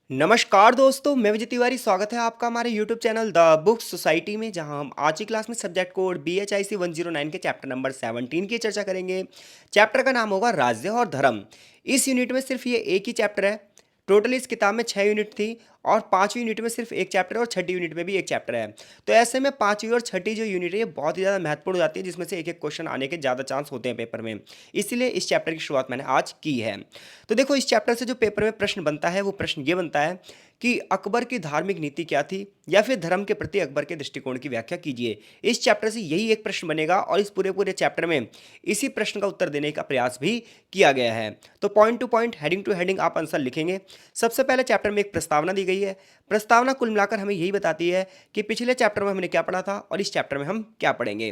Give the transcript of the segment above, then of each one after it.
नमस्कार दोस्तों, मैं विजय तिवारी। स्वागत है आपका हमारे YouTube channel the book society में, जहां हम आज की क्लास में सब्जेक्ट कोड BHIC 109 के चैप्टर नंबर 17 की चर्चा करेंगे। चैप्टर का नाम होगा राज्य और धर्म। इस यूनिट में सिर्फ ये एक ही चैप्टर है। टोटल इस किताब में 6 यूनिट थी और 5वीं यूनिट में सिर्फ एक चैप्टर है और छठी यूनिट में भी एक चैप्टर है। तो ऐसे में 5वीं और छठी जो यूनिट है ये बहुत ही ज़्यादा महत्वपूर्ण हो जाती है, जिसमें से एक एक क्वेश्चन आने के ज़्यादा चांस होते हैं पेपर में। इसीलिए इस चैप्टर की शुरुआत मैंने आज की है। तो देखो, इस चैप्टर से जो पेपर में प्रश्न बनता है वो प्रश्न ये बनता है कि अकबर की धार्मिक नीति क्या थी, या फिर धर्म के प्रति अकबर के दृष्टिकोण की व्याख्या कीजिए। इस चैप्टर से यही एक प्रश्न बनेगा और इस पूरे पूरे चैप्टर में इसी प्रश्न का उत्तर देने का प्रयास भी किया गया है। तो point two point, heading two heading आप आंसर लिखेंगे। सबसे पहले चैप्टर में एक प्रस्तावना दी गई है। प्रस्तावना कुल मिलाकर हमें यही बताती है कि पिछले चैप्टर में हमने क्या पढ़ा था और इस चैप्टर में हम क्या पढ़ेंगे।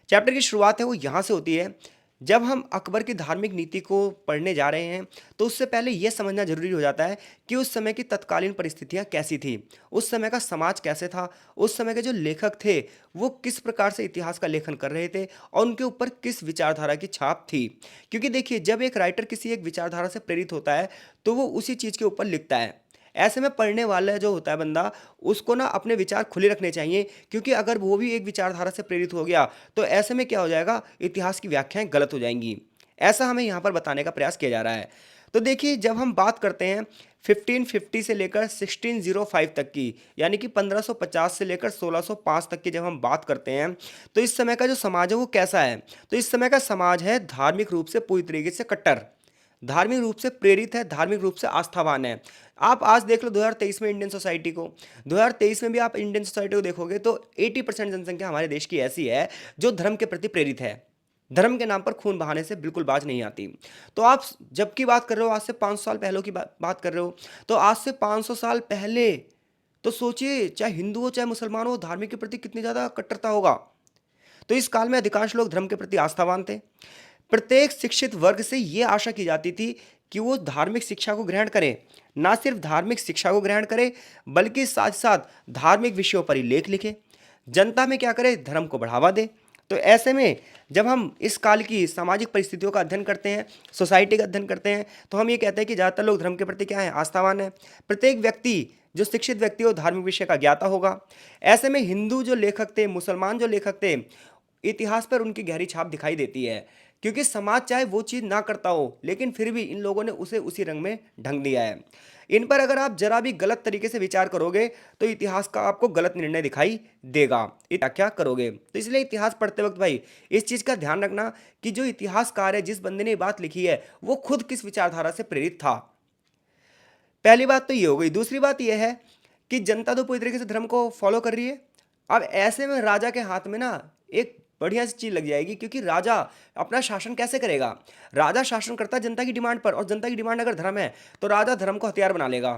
चैप्टर की शुरुआत है वो यहाँ से होती है। जब हम अकबर की धार्मिक नीति को पढ़ने जा रहे हैं तो उससे पहले यह समझना जरूरी हो जाता है कि उस समय की तत्कालीन परिस्थितियां कैसी थी, उस समय का समाज कैसे था, उस समय के जो लेखक थे वो किस प्रकार से इतिहास का लेखन कर रहे थे और उनके ऊपर किस विचारधारा की छाप थी। क्योंकि देखिए, जब एक राइटर किसी एक विचारधारा से प्रेरित होता है तो वो उसी चीज़ के ऊपर लिखता है। ऐसे में पढ़ने वाला जो होता है बंदा, उसको ना अपने विचार खुले रखने चाहिए, क्योंकि अगर वो भी एक विचारधारा से प्रेरित हो गया तो ऐसे में क्या हो जाएगा, इतिहास की व्याख्याएं गलत हो जाएंगी। ऐसा हमें यहाँ पर बताने का प्रयास किया जा रहा है। तो देखिए, जब हम बात करते हैं 1550 से लेकर 1605 तक की, यानी कि 1550 से लेकर 1605 तक की जब हम बात करते हैं, तो इस समय का जो समाज है वो कैसा है। तो इस समय का समाज है धार्मिक रूप से पूरी तरीके से कट्टर, धार्मिक रूप से प्रेरित है, धार्मिक रूप से आस्थावान है। आप आज देख लो 2023 में इंडियन सोसाइटी को, 2023 में भी आप इंडियन सोसाइटी को देखोगे तो 80% जनसंख्या हमारे देश की ऐसी है जो धर्म के प्रति प्रेरित है, धर्म के नाम पर खून बहाने से बिल्कुल बाज नहीं आती। तो आप जब की बात कर रहे हो, आज से 500 साल पहले की बात कर रहे हो, तो आज से 500 साल पहले तो सोचिए, चाहे हिंदू हो चाहे मुसलमान हो, धार्मिक के प्रति कितनी ज़्यादा कट्टरता होगा। तो इस काल में अधिकांश लोग धर्म के प्रति आस्थावान थे। प्रत्येक शिक्षित वर्ग से यह आशा की जाती थी कि वो धार्मिक शिक्षा को ग्रहण करे, ना सिर्फ धार्मिक शिक्षा को ग्रहण करे बल्कि साथ साथ धार्मिक विषयों पर ही लेख लिखे, जनता में क्या करे, धर्म को बढ़ावा दे। तो ऐसे में जब हम इस काल की सामाजिक परिस्थितियों का अध्ययन करते हैं, सोसाइटी का अध्ययन करते हैं, तो हम ये कहते हैं कि ज़्यादातर लोग धर्म के प्रति क्या है, आस्थावान है। प्रत्येक व्यक्ति, जो शिक्षित व्यक्ति हो, धार्मिक विषय का ज्ञाता होगा। ऐसे में हिंदू जो लेखक थे, मुसलमान जो लेखक थे, इतिहास पर उनकी गहरी छाप दिखाई देती है, क्योंकि समाज चाहे वो चीज़ ना करता हो लेकिन फिर भी इन लोगों ने उसे उसी रंग में ढंग दिया है। इन पर अगर आप जरा भी गलत तरीके से विचार करोगे तो इतिहास का आपको गलत निर्णय दिखाई देगा, क्या करोगे। तो इसलिए इतिहास पढ़ते वक्त भाई इस चीज़ का ध्यान रखना कि जो इतिहासकार है, जिस बंदे ने ये बात लिखी है, वो खुद किस विचारधारा से प्रेरित था। पहली बात तो ये हो गई। दूसरी बात ये है कि जनता तो पूरी तरीके से धर्म को फॉलो कर रही है। अब ऐसे में राजा के हाथ में ना एक बढ़िया सी चीज लग जाएगी, क्योंकि राजा अपना शासन कैसे करेगा। राजा शासन करता है जनता की डिमांड पर, और जनता की डिमांड अगर धर्म है तो राजा धर्म को हथियार बना लेगा।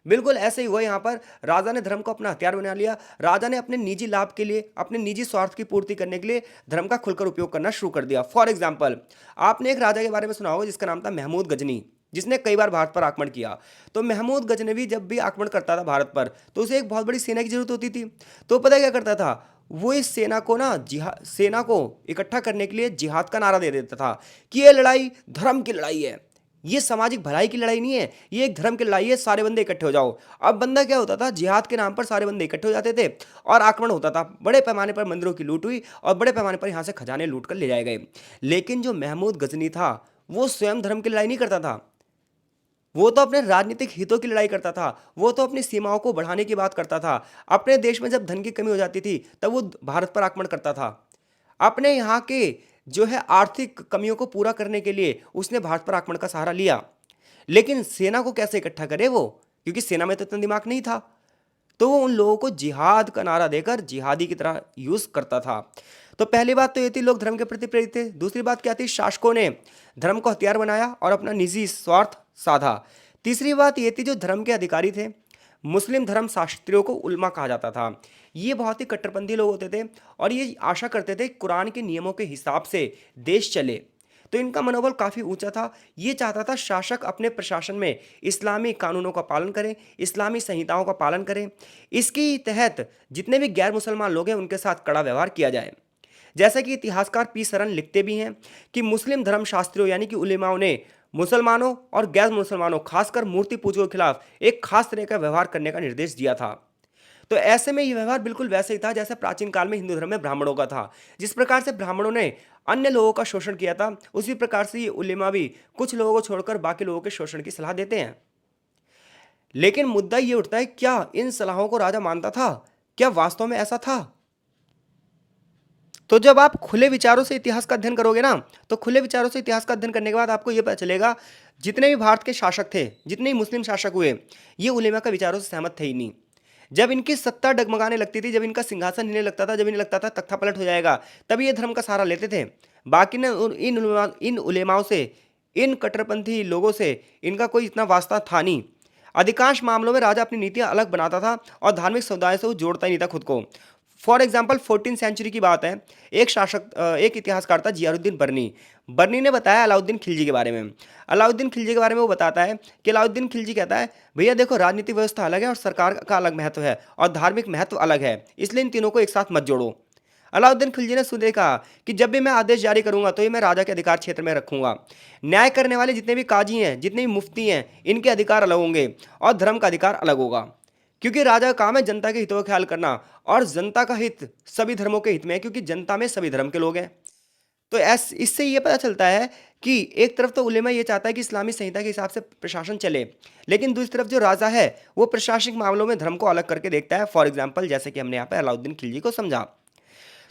बिल्कुल ऐसे ही हुआ यहाँ पर। राजा ने धर्म को अपना हथियार बना लिया। राजा ने अपने निजी लाभ के लिए, अपने निजी स्वार्थ की पूर्ति करने के लिए धर्म का खुलकर उपयोग करना शुरू कर दिया। फॉर एग्जाम्पल, आपने एक राजा के बारे में सुना होगा जिसका नाम था महमूद गजनी, जिसने कई बार भारत पर आक्रमण किया। तो महमूद गजनवी जब भी आक्रमण करता था भारत पर, तो उसे एक बहुत बड़ी सेना की जरूरत होती थी। तो पता है क्या करता था, वो इस सेना को ना सेना को इकट्ठा करने के लिए जिहाद का नारा दे देता था कि ये लड़ाई धर्म की लड़ाई है, ये सामाजिक भलाई की लड़ाई नहीं है, ये एक धर्म की लड़ाई है, सारे बंदे इकट्ठे हो जाओ। अब बंदा क्या होता था, जिहाद के नाम पर सारे बंदे इकट्ठे हो जाते थे और आक्रमण होता था। बड़े पैमाने पर मंदिरों की लूट हुई और बड़े पैमाने पर यहाँ से खजाने लूट कर ले जाए गए। लेकिन जो महमूद गजनी था वो स्वयं धर्म की लड़ाई नहीं करता था, वो तो अपने राजनीतिक हितों की लड़ाई करता था, वो तो अपनी सीमाओं को बढ़ाने की बात करता था। अपने देश में जब धन की कमी हो जाती थी तब वो भारत पर आक्रमण करता था। अपने यहाँ के जो है आर्थिक कमियों को पूरा करने के लिए उसने भारत पर आक्रमण का सहारा लिया। लेकिन सेना को कैसे इकट्ठा करे वो, क्योंकि सेना में तो इतना दिमाग नहीं था। तो वो उन लोगों को जिहाद का नारा देकर जिहादी की तरह यूज करता था। तो पहली बात तो ये थी, लोग धर्म के प्रति प्रेरित थे। दूसरी बात क्या थी, शासकों ने धर्म को हथियार बनाया और अपना निजी स्वार्थ साधा। तीसरी बात ये थी, जो धर्म के अधिकारी थे, मुस्लिम धर्म शास्त्रियों को उल्मा कहा जाता था। ये बहुत ही कट्टरपंथी लोग होते थे और ये आशा करते थे कुरान के नियमों के हिसाब से देश चले। तो इनका मनोबल काफ़ी ऊंचा था। ये चाहता था शासक अपने प्रशासन में इस्लामी कानूनों का पालन करें, इस्लामी संहिताओं का पालन करें। इसके तहत जितने भी गैर मुसलमान लोग हैं उनके साथ कड़ा व्यवहार किया जाए। जैसा कि इतिहासकार पी सरन लिखते भी हैं कि मुस्लिम धर्मशास्त्रियों यानी कि उलेमाओं ने मुसलमानों और गैर मुसलमानों खासकर मूर्ति पूजकों के खिलाफ एक खास तरह का व्यवहार करने का निर्देश दिया था। तो ऐसे में ये व्यवहार बिल्कुल वैसे ही था जैसे प्राचीन काल में हिंदू धर्म में ब्राह्मणों का था। जिस प्रकार से ब्राह्मणों ने अन्य लोगों का शोषण किया था, उसी प्रकार से ये उलेमा भी कुछ लोगों को छोड़कर बाकी लोगों के शोषण की सलाह देते हैं। लेकिन मुद्दा ये उठता है, क्या इन सलाहों को राजा मानता था? क्या वास्तव में ऐसा था? तो जब आप खुले विचारों से इतिहास का अध्ययन करोगे ना, तो खुले विचारों से इतिहास का अध्ययन करने के बाद आपको यह पता चलेगा, जितने भी भारत के शासक थे, जितने भी मुस्लिम शासक हुए, ये उलेमा का विचारों से सहमत थे ही नहीं। जब इनकी सत्ता डगमगाने लगती थी, जब इनका सिंहासन हिलने लगता था, जब इन्हें लगता था तख्ता पलट हो जाएगा, तभी ये धर्म का सहारा लेते थे। बाकी ने इन उलेमाओं से, इन कट्टरपंथी लोगों से इनका कोई इतना वास्ता था नहीं। अधिकांश मामलों में राजा अपनी नीतियां अलग बनाता था और धार्मिक समुदाय से वो जोड़ता ही नहीं था खुद को। फॉर एग्जाम्पल 14th सेंचुरी की बात है। एक इतिहासकार था जियारुद्दीन बर्नी। बर्नी ने बताया अलाउद्दीन खिलजी के बारे में। अलाउद्दीन खिलजी के बारे में वो बताता है कि अलाउद्दीन खिलजी कहता है, भैया देखो, राजनीतिक व्यवस्था अलग है और सरकार का अलग महत्व है और धार्मिक महत्व अलग है, इसलिए इन तीनों को एक साथ मत जोड़ो। अलाउद्दीन खिलजी ने सुने कहा कि जब भी मैं आदेश जारी करूंगा तो ये मैं राजा के अधिकार क्षेत्र में रखूंगा। न्याय करने वाले जितने भी काजी हैं, जितने भी मुफ्ती हैं, इनके अधिकार अलग होंगे और धर्म का अधिकार अलग होगा, क्योंकि राजा का काम है जनता के हितों का ख्याल करना और जनता का हित सभी धर्मों के हित में है, क्योंकि जनता में सभी धर्म के लोग हैं। तो इससे ये पता चलता है कि एक तरफ तो उलेमा ये चाहता है कि इस्लामी संहिता के हिसाब से प्रशासन चले, लेकिन दूसरी तरफ जो राजा है वो प्रशासनिक मामलों में धर्म को अलग करके देखता है। फॉर एग्जाम्पल, जैसे कि हमने यहाँ पे अलाउद्दीन खिलजी को समझा।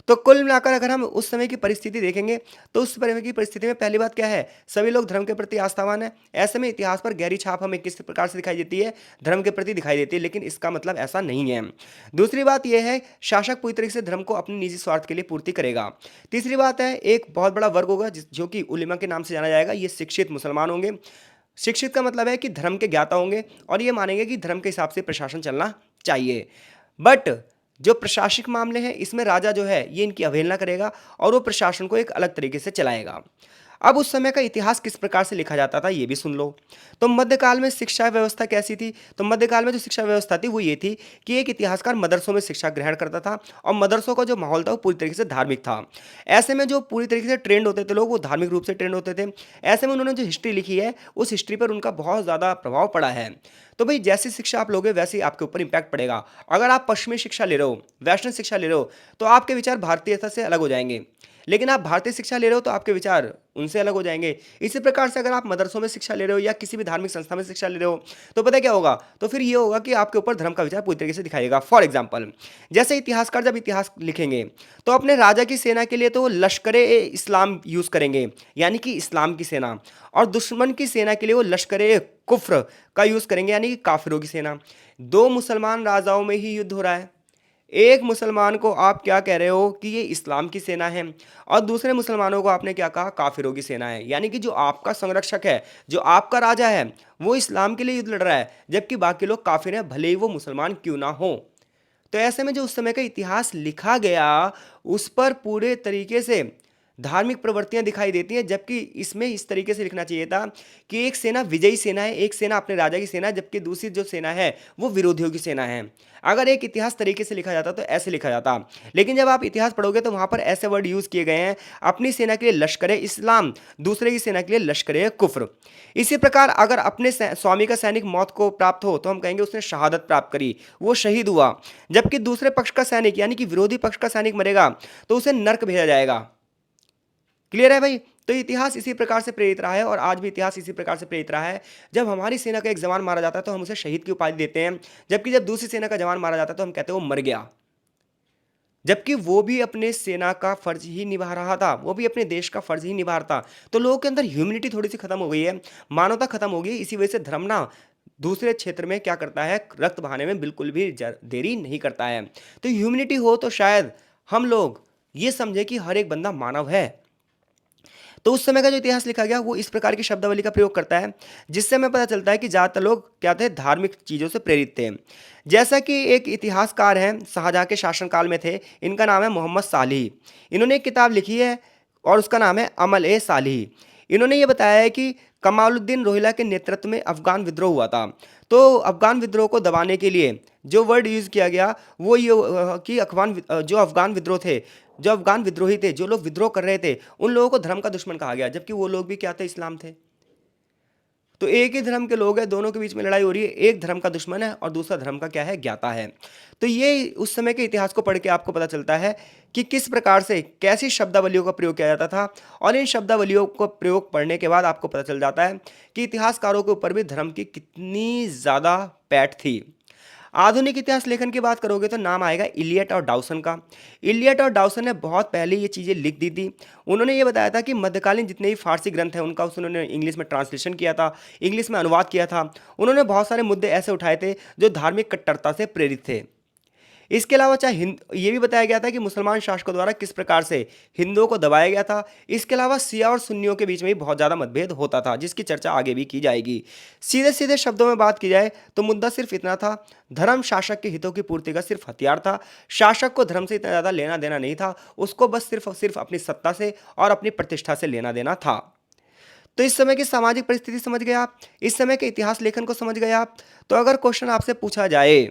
तो कुल मिलाकर अगर हम उस समय की परिस्थिति देखेंगे, तो उस समय की परिस्थिति में पहली बात क्या है, सभी लोग धर्म के प्रति आस्थावान है। ऐसे में इतिहास पर गहरी छाप हमें किस प्रकार से दिखाई देती है, धर्म के प्रति दिखाई देती है, लेकिन इसका मतलब ऐसा नहीं है। दूसरी बात यह है, शासक पूरी तरीके से धर्म को अपने निजी स्वार्थ के लिए पूर्ति करेगा। तीसरी बात है, एक बहुत बड़ा वर्ग होगा जो कि उलेमा के नाम से जाना जाएगा, ये शिक्षित मुसलमान होंगे। शिक्षित का मतलब है कि धर्म के ज्ञाता होंगे और ये मानेंगे कि धर्म के हिसाब से प्रशासन चलना चाहिए। बट जो प्रशासनिक मामले हैं, इसमें राजा जो है ये इनकी अवहेलना करेगा और वो प्रशासन को एक अलग तरीके से चलाएगा। अब उस समय का इतिहास किस प्रकार से लिखा जाता था, ये भी सुन लो। तो मध्यकाल में शिक्षा व्यवस्था कैसी थी? तो मध्यकाल में जो शिक्षा व्यवस्था थी वो ये थी कि एक इतिहासकार मदरसों में शिक्षा ग्रहण करता था और मदरसों का जो माहौल था वो पूरी तरीके से धार्मिक था। ऐसे में जो पूरी तरीके से ट्रेंड होते थे लोग, वो धार्मिक रूप से ट्रेंड होते थे। ऐसे में उन्होंने जो हिस्ट्री लिखी है, उस हिस्ट्री पर उनका बहुत ज़्यादा प्रभाव पड़ा है। तो भाई, जैसी शिक्षा आप लोगे वैसे ही आपके ऊपर इंपैक्ट पड़ेगा। अगर आप पश्चिमी शिक्षा ले रहे हो, वेस्टर्न शिक्षा ले रहे हो, तो आपके विचार भारतीयता से अलग हो जाएंगे। लेकिन आप भारतीय शिक्षा ले रहे हो तो आपके विचार उनसे अलग हो जाएंगे। इसी प्रकार से अगर आप मदरसों में शिक्षा ले रहे हो या किसी भी धार्मिक संस्था में शिक्षा ले रहे हो, तो पता है क्या होगा? तो फिर ये होगा कि आपके ऊपर धर्म का विचार पूरी तरीके से दिखाएगा। फॉर एग्जाम्पल, जैसे इतिहासकार जब इतिहास लिखेंगे तो अपने राजा की सेना के लिए तो लश्कर ए इस्लाम यूज़ करेंगे, यानी कि इस्लाम की सेना, और दुश्मन की सेना के लिए वो लश्कर ए कुफ्र का यूज़ करेंगे, यानी कि काफिरों की सेना। दो मुसलमान राजाओं में ही युद्ध हो रहा है। एक मुसलमान को आप क्या कह रहे हो कि ये इस्लाम की सेना है, और दूसरे मुसलमानों को आपने क्या कहा? काफिरों की सेना है। यानी कि जो आपका संरक्षक है, जो आपका राजा है, वो इस्लाम के लिए युद्ध लड़ रहा है, जबकि बाकी लोग काफिर हैं, भले ही वो मुसलमान क्यों ना हो। तो ऐसे में जो उस समय का इतिहास लिखा गया, उस पर पूरे तरीके से धार्मिक प्रवृत्तियां दिखाई देती हैं, जबकि इसमें इस तरीके से लिखना चाहिए था कि एक सेना विजयी सेना है, एक सेना अपने राजा की सेना है, जबकि दूसरी जो सेना है वो विरोधियों की सेना है। अगर एक इतिहास तरीके से लिखा जाता तो ऐसे लिखा जाता, लेकिन जब आप इतिहास पढ़ोगे तो वहां पर ऐसे वर्ड यूज किए गए हैं, अपनी सेना के लिए लश्कर इस्लाम, दूसरे की सेना के लिए लश्कर कुफ्र। इसी प्रकार अगर अपने स्वामी का सैनिक मौत को प्राप्त हो तो हम कहेंगे उसने शहादत प्राप्त करी, वो शहीद हुआ। जबकि दूसरे पक्ष का सैनिक, यानी कि विरोधी पक्ष का सैनिक मरेगा तो उसे नर्क भेजा जाएगा। क्लियर है भाई? तो इतिहास इसी प्रकार से प्रेरित रहा है और आज भी इतिहास इसी प्रकार से प्रेरित रहा है। जब हमारी सेना का एक जवान मारा जाता है तो हम उसे शहीद की उपाधि देते हैं, जबकि जब दूसरी सेना का जवान मारा जाता है तो हम कहते हैं वो मर गया, जबकि वो भी अपने सेना का फर्ज ही निभा रहा था, वो भी अपने देश का फर्ज ही निभा रहा था। तो लोगों के अंदर ह्यूमैनिटी थोड़ी सी खत्म हो गई है, मानवता खत्म हो गई। इसी वजह से धर्म ना दूसरे क्षेत्र में क्या करता है, रक्त बहाने में बिल्कुल भी देरी नहीं करता है। तो ह्यूमैनिटी हो तो शायद हम लोग ये समझे कि हर एक बंदा मानव है। तो उस समय का जो इतिहास लिखा गया वो इस प्रकार की शब्दावली का प्रयोग करता है, जिससे हमें पता चलता है कि ज़्यादातर लोग क्या थे, धार्मिक चीज़ों से प्रेरित थे। जैसा कि एक इतिहासकार हैं, शाहजहाँ के शासनकाल में थे, इनका नाम है मोहम्मद सालिह। इन्होंने एक किताब लिखी है और उसका नाम है अमल ए सालिह। इन्होंने ये बताया है कि कमालुद्दीन रोहिला के नेतृत्व में अफगान विद्रोह हुआ था। तो अफगान विद्रोह को दबाने के लिए जो वर्ड यूज़ किया गया वो ये कि जो अफगान विद्रोह थे, जो अफगान विद्रोही थे, जो लोग विद्रोह कर रहे थे, उन लोगों को धर्म का दुश्मन कहा गया, जबकि वो लोग भी क्या थे, इस्लाम थे। तो एक ही धर्म के लोग हैं, दोनों के बीच में लड़ाई हो रही है, एक धर्म का दुश्मन है और दूसरा धर्म का क्या है, ज्ञाता है। तो ये उस समय के इतिहास को पढ़ के आपको पता चलता है कि किस प्रकार से कैसी शब्दावलियों का प्रयोग किया जाता था, और इन शब्दावलियों को प्रयोग पढ़ने के बाद आपको पता चल जाता है कि इतिहासकारों के ऊपर भी धर्म की कितनी ज़्यादा पैठ थी। आधुनिक इतिहास लेखन की बात करोगे तो नाम आएगा इलियट और डाउसन का। इलियट और डाउसन ने बहुत पहले ये चीज़ें लिख दी थी। उन्होंने ये बताया था कि मध्यकालीन जितने भी फारसी ग्रंथ हैं उनका उन्होंने इंग्लिश में ट्रांसलेशन किया था, इंग्लिश में अनुवाद किया था। उन्होंने बहुत सारे मुद्दे ऐसे उठाए थे जो धार्मिक कट्टरता से प्रेरित थे। इसके अलावा चाहे ये भी बताया गया था कि मुसलमान शासकों द्वारा किस प्रकार से हिंदुओं को दबाया गया था। इसके अलावा शिया और सुन्नियों के बीच में भी बहुत ज़्यादा मतभेद होता था, जिसकी चर्चा आगे भी की जाएगी। सीधे सीधे शब्दों में बात की जाए तो मुद्दा सिर्फ इतना था, धर्म शासक के हितों की पूर्ति का सिर्फ हथियार था। शासक को धर्म से इतना ज़्यादा लेना देना नहीं था, उसको बस सिर्फ और सिर्फ अपनी सत्ता से और अपनी प्रतिष्ठा से लेना देना था। तो इस समय की सामाजिक परिस्थिति समझ गए आप, इस समय के इतिहास लेखन को समझ गए आप। तो अगर क्वेश्चन आपसे पूछा जाए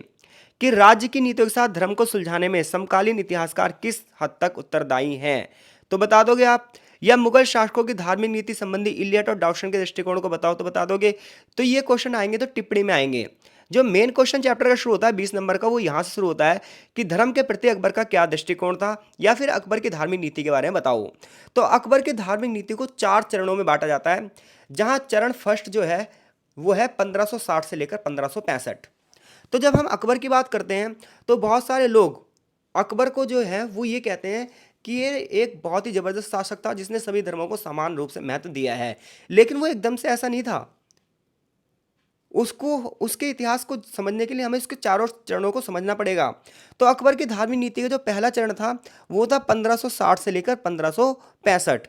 कि राज्य की नीतियों के साथ धर्म को सुलझाने में समकालीन इतिहासकार किस हद तक उत्तरदायी हैं, तो बता दोगे आप? या मुगल शासकों की धार्मिक नीति संबंधी इलियट और डाउसन के दृष्टिकोण को बताओ तो बता दोगे? तो ये क्वेश्चन आएंगे तो टिप्पणी में आएंगे। जो मेन क्वेश्चन चैप्टर का शुरू होता है 20 नंबर का, वो यहाँ से शुरू होता है कि धर्म के प्रति अकबर का क्या दृष्टिकोण था, या फिर अकबर की धार्मिक नीति के बारे में बताओ। तो अकबर की धार्मिक नीति को 4 चरणों में बांटा जाता है, जहाँ चरण फर्स्ट जो है वो है 1560 से लेकर 1565। तो जब हम अकबर की बात करते हैं तो बहुत सारे लोग अकबर को जो है वो ये कहते हैं कि ये एक बहुत ही ज़बरदस्त शासक था जिसने सभी धर्मों को समान रूप से महत्व दिया है। लेकिन वो एकदम से ऐसा नहीं था। उसको उसके इतिहास को समझने के लिए हमें इसके चारों चरणों को समझना पड़ेगा। तो अकबर की धार्मिक नीति का जो पहला चरण था वो था 1560 से लेकर 1565।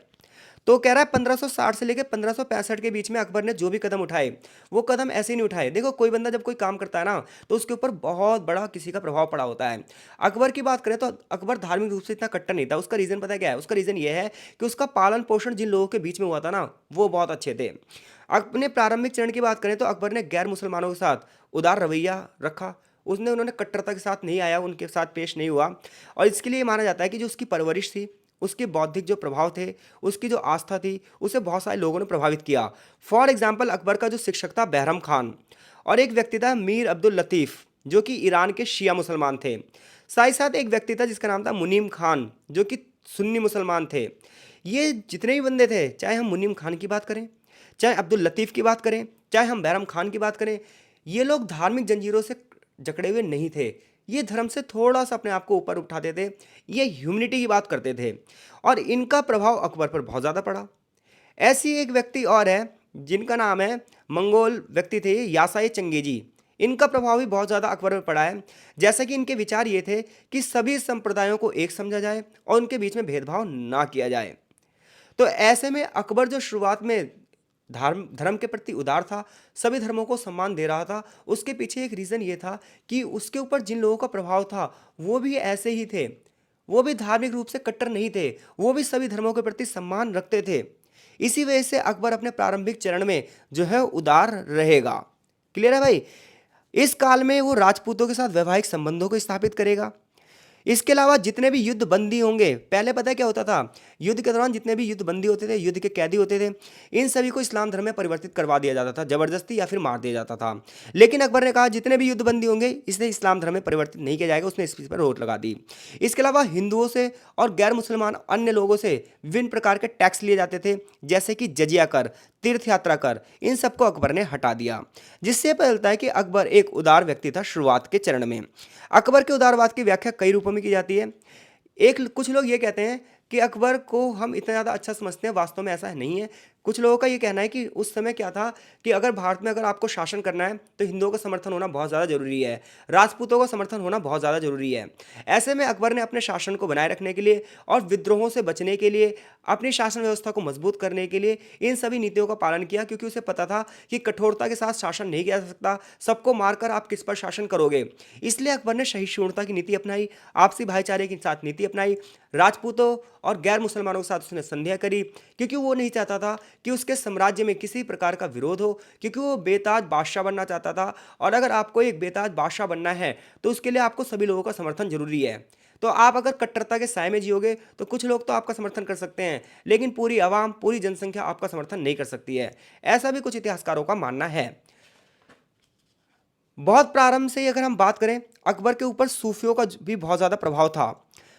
तो कह रहा है 1560 से लेकर 1565 के बीच में अकबर ने जो भी कदम उठाए वो कदम ऐसे ही नहीं उठाए। देखो, कोई बंदा जब कोई काम करता है ना तो उसके ऊपर बहुत बड़ा किसी का प्रभाव पड़ा होता है। अकबर की बात करें तो अकबर धार्मिक रूप से इतना कट्टर नहीं था। उसका रीज़न पता है क्या है? उसका रीज़न ये है कि उसका पालन पोषण जिन लोगों के बीच में हुआ था ना वो बहुत अच्छे थे। अपने प्रारंभिक चरण की बात करें तो अकबर ने गैर मुसलमानों के साथ उदार रवैया रखा। उन्होंने कट्टरता के साथ नहीं आया, उनके साथ पेश नहीं हुआ। और इसके लिए माना जाता है कि जो उसकी परवरिश थी, उसके बौद्धिक जो प्रभाव थे, उसकी जो आस्था थी, उसे बहुत सारे लोगों ने प्रभावित किया। फॉर एग्जाम्पल अकबर का जो शिक्षक था बहरम खान, और एक व्यक्ति था मीर अब्दुल लतीफ़ जो कि ईरान के शिया मुसलमान थे। साथ ही साथ एक व्यक्ति था जिसका नाम था मुनीम खान जो कि सुन्नी मुसलमान थे। ये जितने भी बंदे थे, चाहे हम मुनीम खान की बात करें, चाहे अब्दुल लतीफ़ की बात करें, चाहे हम बहरम खान की बात करें, ये लोग धार्मिक जंजीरों से जकड़े हुए नहीं थे। ये धर्म से थोड़ा सा अपने आप को ऊपर उठाते थे, ये ह्यूमनिटी की बात करते थे, और इनका प्रभाव अकबर पर बहुत ज़्यादा पड़ा। ऐसी एक व्यक्ति और है जिनका नाम है, मंगोल व्यक्ति थे यासाए चंगेजी। इनका प्रभाव भी बहुत ज़्यादा अकबर पर पड़ा है। जैसा कि इनके विचार ये थे कि सभी संप्रदायों को एक समझा जाए और उनके बीच में भेदभाव ना किया जाए। तो ऐसे में अकबर जो शुरुआत में धर्म धर्म के प्रति उदार था, सभी धर्मों को सम्मान दे रहा था, उसके पीछे एक रीज़न ये था कि उसके ऊपर जिन लोगों का प्रभाव था वो भी ऐसे ही थे। वो भी धार्मिक रूप से कट्टर नहीं थे, वो भी सभी धर्मों के प्रति सम्मान रखते थे। इसी वजह से अकबर अपने प्रारंभिक चरण में जो है उदार रहेगा। क्लियर है भाई? इस काल में वो राजपूतों के साथ वैवाहिक संबंधों को स्थापित करेगा। इसके अलावा जितने भी युद्ध बंदी होंगे, पहले पता है क्या होता था? युद्ध के दौरान जितने भी युद्ध बंदी होते थे, युद्ध के कैदी होते थे, इन सभी को इस्लाम धर्म में परिवर्तित करवा दिया जाता था जबरदस्ती, या फिर मार दिया जाता था। लेकिन अकबर ने कहा जितने भी युद्ध बंदी होंगे इसे इस्लाम धर्म में परिवर्तित नहीं किया जाएगा। उसने इस चीज़ पर रोक लगा दी। इसके अलावा हिंदुओं से और गैर मुसलमान अन्य लोगों से विभिन्न प्रकार के टैक्स लिए जाते थे, जैसे कि जजिया कर, तीर्थ यात्रा कर, इन सबको अकबर ने हटा दिया। जिससे पता चलता है कि अकबर एक उदार व्यक्ति था शुरुआत के चरण में। अकबर के उदारवाद की व्याख्या कई रूपों में की जाती है। कुछ लोग ये कहते हैं कि अकबर को हम इतना ज़्यादा अच्छा समझते हैं, वास्तव में ऐसा नहीं है। कुछ लोगों का ये कहना है कि उस समय क्या था कि अगर भारत में अगर आपको शासन करना है तो हिंदुओं का समर्थन होना बहुत ज़्यादा जरूरी है, राजपूतों का समर्थन होना बहुत ज़्यादा जरूरी है। ऐसे में अकबर ने अपने शासन को बनाए रखने के लिए और विद्रोहों से बचने के लिए, अपनी शासन व्यवस्था को मजबूत करने के लिए इन सभी नीतियों का पालन किया, क्योंकि उसे पता था कि कठोरता के साथ शासन नहीं किया जा सकता। सबको मारकर आप किस पर शासन करोगे? इसलिए अकबर ने सहिष्णुता की नीति अपनाई, आपसी भाईचारे के साथ नीति अपनाई, राजपूतों और गैर मुसलमानों के साथ उसने संधियां करी, क्योंकि वो नहीं चाहता था कि उसके साम्राज्य में किसी प्रकार का विरोध हो, क्योंकि वो बेताज बादशाह बनना चाहता था। और अगर आपको एक बेताज बादशाह बनना है तो उसके लिए आपको सभी लोगों का समर्थन जरूरी है। तो आप अगर कट्टरता के साए में जियोगे तो कुछ लोग तो आपका समर्थन कर सकते हैं, लेकिन पूरी आवाम, पूरी जनसंख्या आपका समर्थन नहीं कर सकती है। ऐसा भी कुछ इतिहासकारों का मानना है। बहुत प्रारंभ से ही अगर हम बात करें, अकबर के ऊपर सूफियों का भी बहुत ज़्यादा प्रभाव था।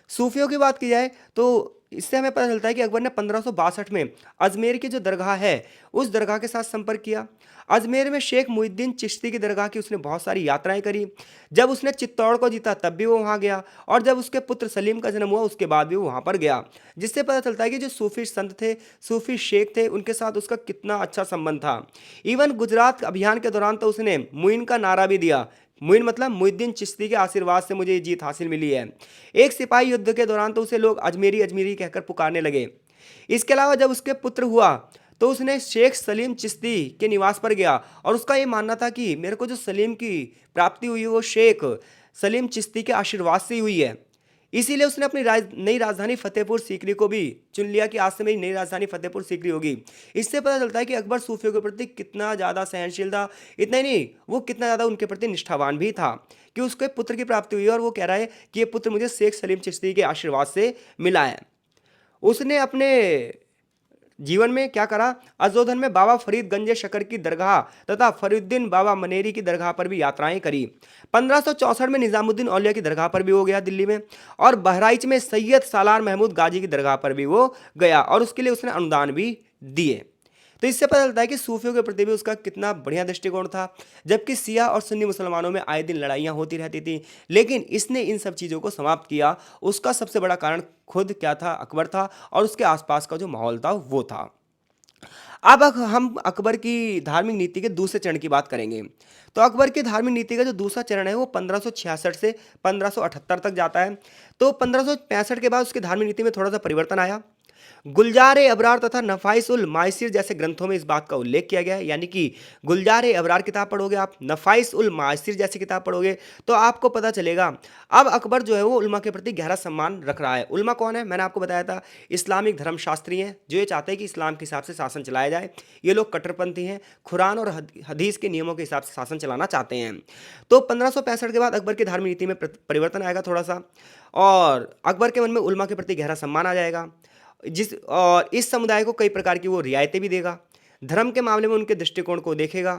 सूफियों की बात की जाए तो इससे हमें पता चलता है कि अकबर ने 1562 में अजमेर की जो दरगाह है उस दरगाह के साथ संपर्क किया। अजमेर में शेख मुहिद्दीन चिश्ती की दरगाह की उसने बहुत सारी यात्राएं करी। जब उसने चित्तौड़ को जीता तब भी वो वहाँ गया, और जब उसके पुत्र सलीम का जन्म हुआ उसके बाद भी वो वहाँ पर गया। जिससे पता चलता है कि जो सूफी संत थे, सूफी शेख थे, उनके साथ उसका कितना अच्छा संबंध था। इवन गुजरात अभियान के दौरान तो उसने मुइन का नारा भी दिया। मुइन मतलब मुहिद्दीन चिश्ती के आशीर्वाद से मुझे ये जीत हासिल मिली है। एक सिपाही युद्ध के दौरान तो उसे लोग अजमेरी अजमेरी कहकर पुकारने लगे। इसके अलावा जब उसके पुत्र हुआ तो उसने शेख सलीम चिश्ती के निवास पर गया, और उसका ये मानना था कि मेरे को जो सलीम की प्राप्ति हुई है वो शेख सलीम चिश्ती के आशीर्वाद से ही हुई है। इसीलिए उसने अपनी नई राजधानी फतेहपुर सीकरी को भी चुन लिया कि आज से मेरी नई राजधानी फतेहपुर सीकरी होगी। इससे पता चलता है कि अकबर सूफियों के प्रति कितना ज़्यादा सहनशील था। इतना ही नहीं, वो कितना ज़्यादा उनके प्रति निष्ठावान भी था कि उसके पुत्र की प्राप्ति हुई और वो कह रहा है कि ये पुत्र मुझे शेख सलीम चिश्ती के आशीर्वाद से मिला है। उसने अपने जीवन में क्या करा, अजोधन में बाबा फरीद गंजे शकर की दरगाह तथा फरीउद्दीन बाबा मनेरी की दरगाह पर भी यात्राएं करी। 1564 में निजामुद्दीन औलिया की दरगाह पर भी हो गया दिल्ली में, और बहराइच में सैयद सालार महमूद गाजी की दरगाह पर भी वो गया, और उसके लिए उसने अनुदान भी दिए। तो इससे पता चलता है कि सूफियों के प्रति भी उसका कितना बढ़िया दृष्टिकोण था। जबकि सिया और सुन्नी मुसलमानों में आए दिन लड़ाइयाँ होती रहती थी, लेकिन इसने इन सब चीज़ों को समाप्त किया। उसका सबसे बड़ा कारण खुद क्या था, अकबर था, और उसके आसपास का जो माहौल था वो था। अब हम अकबर की धार्मिक नीति के दूसरे चरण की बात करेंगे। तो अकबर की धार्मिक नीति का जो दूसरा चरण है वो 1566 से 1578 तक जाता है। तो 1565 के बाद उसकी धार्मिक नीति में थोड़ा सा परिवर्तन आया। गुलजार ए अबरार तथा नफाइस उल मायसिर जैसे ग्रंथों में इस बात का उल्लेख किया गया है। यानी कि गुलजार ए अबरार किताब पढ़ोगे आप, नफाइस उल मायसिर जैसी किताब पढ़ोगे, तो आपको पता चलेगा अब अकबर जो है वो उल्मा के प्रति गहरा सम्मान रख रहा है। उल्मा कौन है, मैंने आपको बताया था, इस्लामिक धर्मशास्त्री हैं जो ये चाहते हैं कि इस्लाम के हिसाब से शासन चलाया जाए। ये लोग कट्टरपंथी हैं, कुरान और हदीस के नियमों के हिसाब से शासन चलाना चाहते हैं। तो 1565 के बाद अकबर की धार्मिक नीति में परिवर्तन आएगा थोड़ा सा, और अकबर के मन में उल्मा के प्रति गहरा सम्मान आ जाएगा। और इस समुदाय को कई प्रकार की वो रियायतें भी देगा। धर्म के मामले में उनके दृष्टिकोण को देखेगा।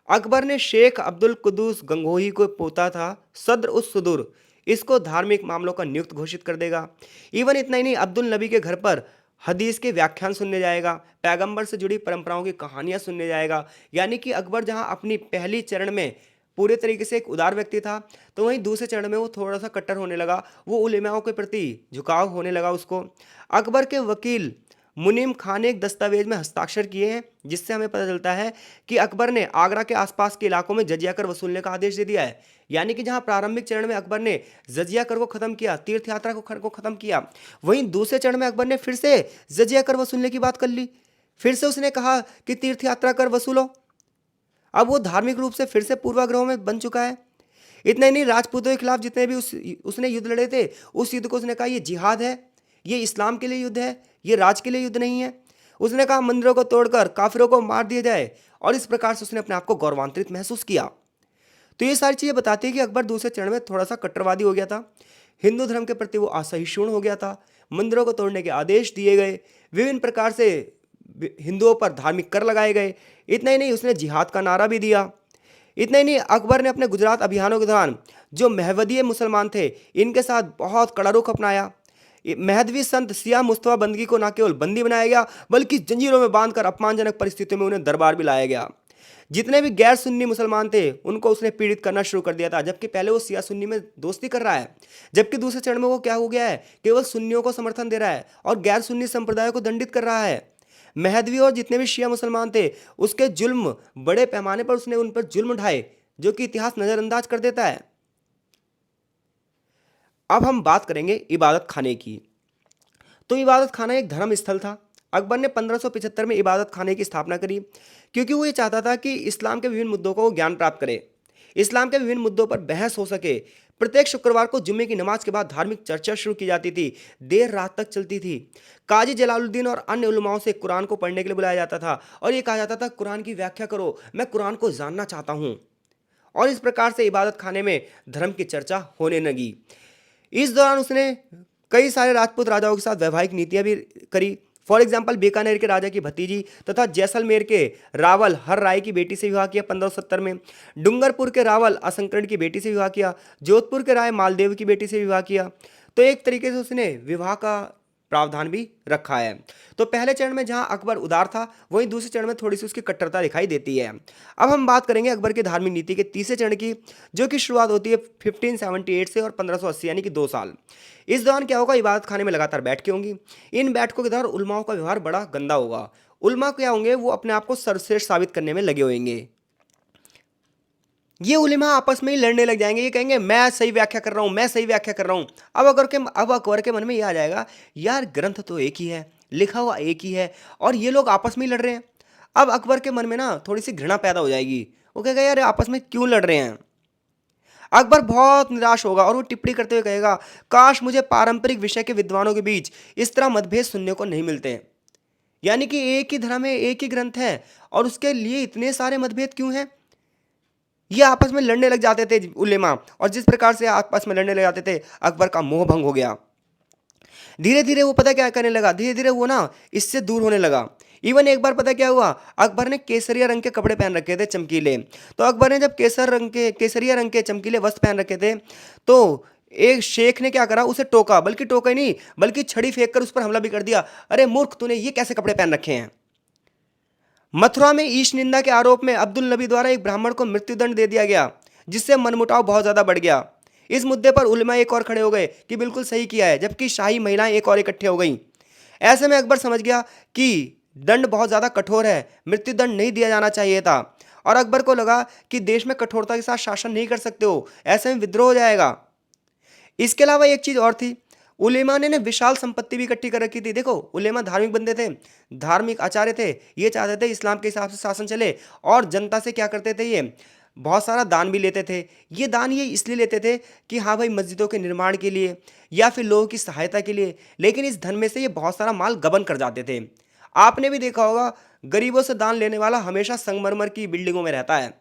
अकबर ने शेख अब्दुल कुद्दूस गंगोही को पोता था सद्र उस सुदूर, इसको धार्मिक मामलों का नियुक्त घोषित कर देगा। इवन इतना ही नहीं, अब्दुल नबी के घर पर हदीस के व्याख्यान सुनने जाएगा, पैगंबर से जुड़ी परंपराओं की कहानियां सुनने जाएगा। यानी कि अकबर जहां अपनी पहली चरण में पूरे तरीके से एक उदार व्यक्ति था, तो वहीं दूसरे चरण में वो थोड़ा सा कट्टर होने लगा, वो उलेमाओं के प्रति झुकाव होने लगा उसको। अकबर के वकील मुनीम खान ने एक दस्तावेज में हस्ताक्षर किए हैं, जिससे हमें पता चलता है कि अकबर ने आगरा के आसपास के इलाकों में जजिया कर वसूलने का आदेश दे दिया है। यानी कि जहां प्रारंभिक चरण में अकबर ने जजिया कर को खत्म किया, तीर्थ यात्रा को खत्म किया, वहीं दूसरे चरण में अकबर ने फिर से जजिया कर वसूलने की बात कर ली। फिर से उसने कहा कि तीर्थ यात्रा कर वसूलो। अब वो धार्मिक रूप से फिर से पूर्वाग्रहों में बन चुका है। इतना ही नहीं, राजपूतों के खिलाफ जितने भी उसने युद्ध लड़े थे, उस युद्ध को उसने कहा ये जिहाद है, ये इस्लाम के लिए युद्ध है, ये राज के लिए युद्ध नहीं है। उसने कहा मंदिरों को तोड़कर काफिरों को मार दिया जाए, और इस प्रकार से उसने अपने आप को गौरवान्वित महसूस किया। तो ये सारी चीज़ें बताती है कि अकबर दूसरे चरण में थोड़ा सा कट्टरवादी हो गया था। हिंदू धर्म के प्रति वो असहिष्णु हो गया था। मंदिरों को तोड़ने के आदेश दिए गए, विभिन्न प्रकार से हिंदुओं पर धार्मिक कर लगाए गए। इतना ही नहीं, उसने जिहाद का नारा भी दिया। इतना ही नहीं, अकबर ने अपने गुजरात अभियानों के दौरान जो महवदीय मुसलमान थे इनके साथ बहुत कड़ा रुख अपनाया। महदवी संत सिया मुस्तफा बंदगी को न केवल बंदी बनाया गया, बल्कि जंजीरों में बांधकर अपमानजनक परिस्थितियों में उन्हें दरबार भी लाया गया। जितने भी गैर सुन्नी मुसलमान थे उनको उसने पीड़ित करना शुरू कर दिया था, जबकि पहले वो सिया सुन्नी में दोस्ती कर रहा है, जबकि दूसरे चरण में वो क्या हो गया है, केवल सुन्नियों को समर्थन दे रहा है और गैर सुन्नी संप्रदायों को दंडित कर रहा है। महदवी और जितने भी शिया मुसलमान थे उसके जुल्म बड़े पैमाने पर उसने उन पर जुल्म ढाए, जो कि इतिहास नजरअंदाज कर देता है। अब हम बात करेंगे इबादत खाने की। तो इबादत खाना एक धर्म स्थल था। अकबर ने 1575 में इबादत खाने की स्थापना करी, क्योंकि वो ये चाहता था कि इस्लाम के विभिन्न मुद्दों को ज्ञान प्राप्त करे, इस्लाम के विभिन्न मुद्दों पर बहस हो सके। प्रत्येक शुक्रवार को जुम्मे की नमाज के बाद धार्मिक चर्चा शुरू की जाती थी, देर रात तक चलती थी। काजी जलालुद्दीन और अन्य उलमाओं से कुरान को पढ़ने के लिए बुलाया जाता था, और ये कहा जाता था कुरान की व्याख्या करो, मैं कुरान को जानना चाहता हूँ। और इस प्रकार से इबादत खाने में धर्म की चर्चा होने लगी। इस दौरान उसने कई सारे राजपूत राजाओं के साथ वैवाहिक नीतियां भी करी। फॉर एग्जाम्पल बीकानेर के राजा की भतीजी तथा जैसलमेर के रावल हर राय की बेटी से विवाह किया 1570 में। डूंगरपुर के रावल असंकरण की बेटी से विवाह किया। जोधपुर के राय मालदेव की बेटी से विवाह किया। तो एक तरीके से उसने विवाह का प्रावधान भी रखा है। तो पहले चरण में जहां अकबर उदार था, वहीं दूसरे चरण में थोड़ी सी उसकी कट्टरता दिखाई देती है। अब हम बात करेंगे अकबर की धार्मिक नीति के तीसरे चरण की, जो कि शुरुआत होती है 1578 से और 1580 यानी कि 2 साल। इस दौरान क्या होगा, इबादत खाने में लगातार बैठकें होंगी। इन बैठकों के दौरान उलमाओं का व्यवहार बड़ा गंदा होगा। उलमा क्या होंगे, वो अपने आप को सर्वश्रेष्ठ साबित करने में लगे होंगे। ये उलेमा आपस में ही लड़ने लग जाएंगे। ये कहेंगे मैं सही व्याख्या कर रहा हूं, मैं सही व्याख्या कर रहा हूं। अब अकबर के मन में ये आ जाएगा, यार ग्रंथ तो एक ही है, लिखा हुआ एक ही है, और ये लोग आपस में ही लड़ रहे हैं। अब अकबर के मन में ना थोड़ी सी घृणा पैदा हो जाएगी। वो कहेगा यार आपस में क्यों लड़ रहे हैं। अकबर बहुत निराश होगा और वो टिप्पणी करते हुए कहेगा, काश मुझे पारंपरिक विषय के विद्वानों के बीच इस तरह मतभेद सुनने को नहीं मिलते। यानी कि एक ही धर्म है, एक ही ग्रंथ है, और उसके लिए इतने सारे मतभेद क्यों हैं। ये आपस में लड़ने लग जाते थे उलेमा, और जिस प्रकार से आपस में लड़ने लग जाते थे, अकबर का मोह भंग हो गया। धीरे धीरे वो पता क्या करने लगा, धीरे धीरे वो ना इससे दूर होने लगा। इवन एक बार पता क्या हुआ, अकबर ने केसरिया रंग के कपड़े पहन रखे थे चमकीले। तो अकबर ने जब केसरिया रंग के चमकीले वस्त्र पहन रखे थे, तो एक शेख ने क्या करा, उसे टोका, बल्कि टोका ही नहीं बल्कि छड़ी फेंक कर उस पर हमला भी कर दिया। अरे मूर्ख, तूने ये कैसे कपड़े पहन रखे हैं। मथुरा में ईश निंदा के आरोप में अब्दुल नबी द्वारा एक ब्राह्मण को मृत्युदंड दे दिया गया, जिससे मनमुटाव बहुत ज्यादा बढ़ गया। इस मुद्दे पर उलमा एक और खड़े हो गए कि बिल्कुल सही किया है, जबकि शाही महिलाएं एक और इकट्ठे हो गईं। ऐसे में अकबर समझ गया कि दंड बहुत ज्यादा कठोर है, मृत्युदंड नहीं दिया जाना चाहिए था। और अकबर को लगा कि देश में कठोरता के साथ शासन नहीं कर सकते हो, ऐसे में विद्रोह हो जाएगा। इसके अलावा एक चीज और थी, उलेमा ने विशाल संपत्ति भी इकट्ठी कर रखी थी। देखो, उलेमा धार्मिक बंदे थे, धार्मिक आचार्य थे। ये चाहते थे इस्लाम के हिसाब से शासन चले, और जनता से क्या करते थे, ये बहुत सारा दान भी लेते थे। ये दान ये इसलिए लेते थे कि हाँ भाई, मस्जिदों के निर्माण के लिए या फिर लोगों की सहायता के लिए। लेकिन इस धन में से ये बहुत सारा माल गबन कर जाते थे। आपने भी देखा होगा, गरीबों से दान लेने वाला हमेशा संगमरमर की बिल्डिंगों में रहता है,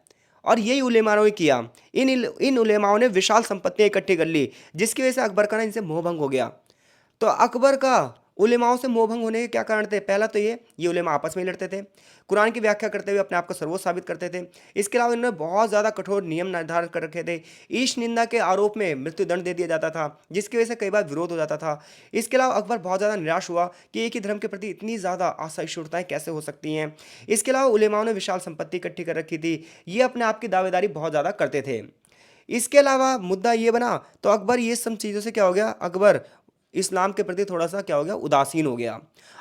और यही उलेमाओं ने किया। इन उलेमाओं ने विशाल संपत्तियां इकट्ठी कर ली, जिसकी वजह से अकबर का ना इनसे मोहभंग हो गया। तो अकबर का उलेमाओं से मोहभंग होने के क्या कारण थे, पहला तो ये उलेमा आपस में ही लड़ते थे, कुरान की व्याख्या करते हुए अपने आप को सर्वोच्च साबित करते थे। इसके अलावा इन्होंने बहुत ज़्यादा कठोर नियम निर्धारित कर रखे थे। ईश निंदा के आरोप में मृत्युदंड दे दिया जाता था, जिसकी वजह से कई बार विरोध हो जाता था। इसके अलावा अकबर बहुत ज़्यादा निराश हुआ कि एक ही धर्म के प्रति इतनी ज़्यादा असहिष्णुताएं कैसे हो सकती हैं। इसके अलावा उलेमाओं ने विशाल संपत्ति इकट्ठी कर रखी थी, ये अपने आप की दावेदारी बहुत ज़्यादा करते थे। इसके अलावा मुद्दा ये बना, तो अकबर ये सब चीज़ों से क्या हो गया, अकबर इस्लाम के प्रति थोड़ा सा क्या हो गया, उदासीन हो गया।